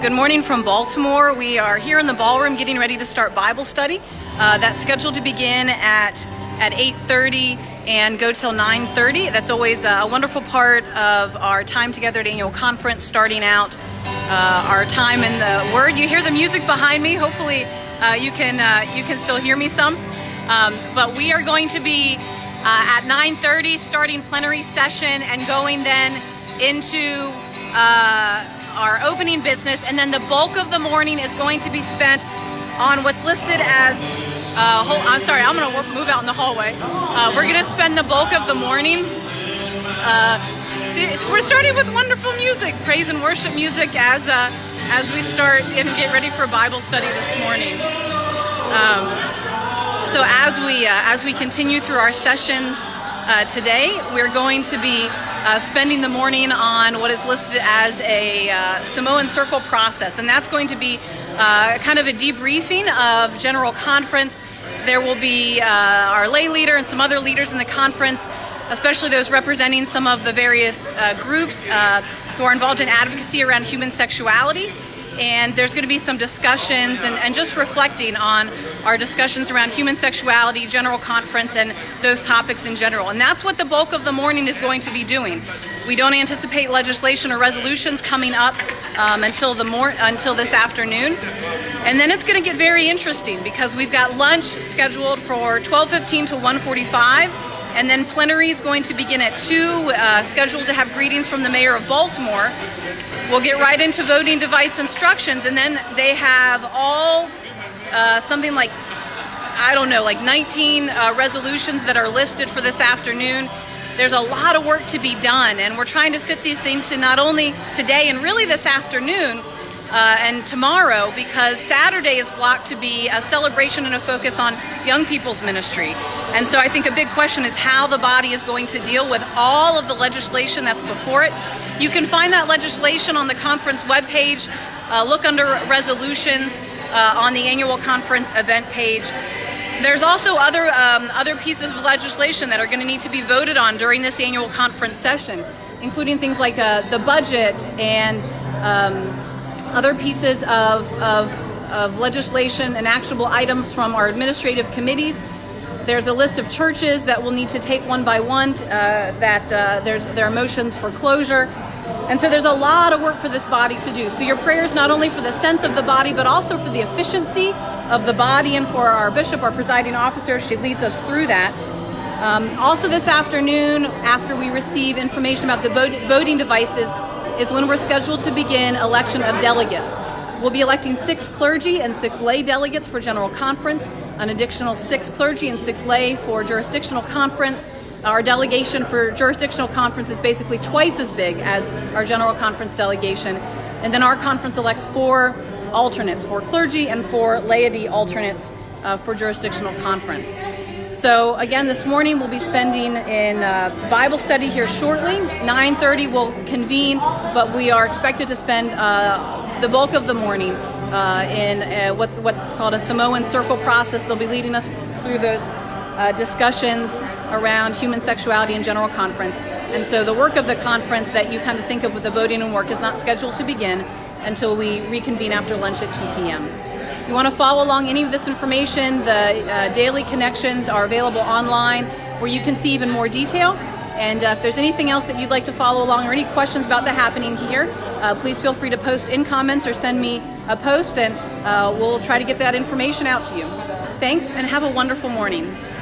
Good morning from Baltimore. We are here in the ballroom getting ready to start Bible study. That's scheduled to begin at 8:30 and go till 9:30. That's always a wonderful part of our time together at annual conference, starting out our time in the Word. You hear the music behind me. Hopefully you can still hear me some. But we are going to be at 9:30 starting plenary session and going then into our opening business, and then the bulk of the morning is going to be spent on what's listed as I'm sorry, I'm going to move out in the hallway. We're going to spend the bulk of the morning we're starting with wonderful music, praise and worship music as we start and get ready for Bible study this morning. So as we continue through our sessions today, we're going to be spending the morning on what is listed as a Samoan Circle process, and that's going to be kind of a debriefing of General Conference. There will be our lay leader and some other leaders in the conference, especially those representing some of the various groups who are involved in advocacy around human sexuality. And there's going to be some discussions and just reflecting on our discussions around human sexuality, General Conference, and those topics in general. And that's what the bulk of the morning is going to be doing. We don't anticipate legislation or resolutions coming up until this afternoon. And then it's going to get very interesting because we've got lunch scheduled for 12:15 to 1:45. And then plenary is going to begin at 2, scheduled to have greetings from the mayor of Baltimore. We'll get right into voting device instructions, and then they have all something like, 19 resolutions that are listed for this afternoon. There's a lot of work to be done, and we're trying to fit these into not only today and really this afternoon and tomorrow, because Saturday is blocked to be a celebration and a focus on young people's ministry. And so I think a big question is how the body is going to deal with all of the legislation that's before it. You can find that legislation on the conference webpage. Look under resolutions on the annual conference event page. There's also other pieces of legislation that are going to need to be voted on during this annual conference session, including things like the budget and other pieces of legislation and actionable items from our administrative committees. There's a list of churches that we'll need to take one by one, there are motions for closure. And so there's a lot of work for this body to do. So your prayers not only for the sense of the body, but also for the efficiency of the body and for our bishop, our presiding officer. She leads us through that. Also this afternoon, after we receive information about the voting devices, is when we're scheduled to begin election of delegates. We'll be electing 6 clergy and 6 lay delegates for General Conference, an additional 6 clergy and 6 lay for jurisdictional conference. Our delegation for jurisdictional conference is basically twice as big as our General Conference delegation. And then our conference elects 4 alternates, 4 clergy and 4 laity alternates for jurisdictional conference. So again, this morning we'll be spending in Bible study here shortly. 9:30 we'll convene, but we are expected to spend the bulk of the morning in what's called a Samoan Circle process. They'll be leading us through those discussions around human sexuality and General Conference. And so the work of the conference that you kind of think of with the voting and work is not scheduled to begin until we reconvene after lunch at 2 p.m. If you want to follow along any of this information, the daily connections are available online where you can see even more detail. And if there's anything else that you'd like to follow along or any questions about the happening here, please feel free to post in comments or send me a post, and we'll try to get that information out to you. Thanks, and have a wonderful morning.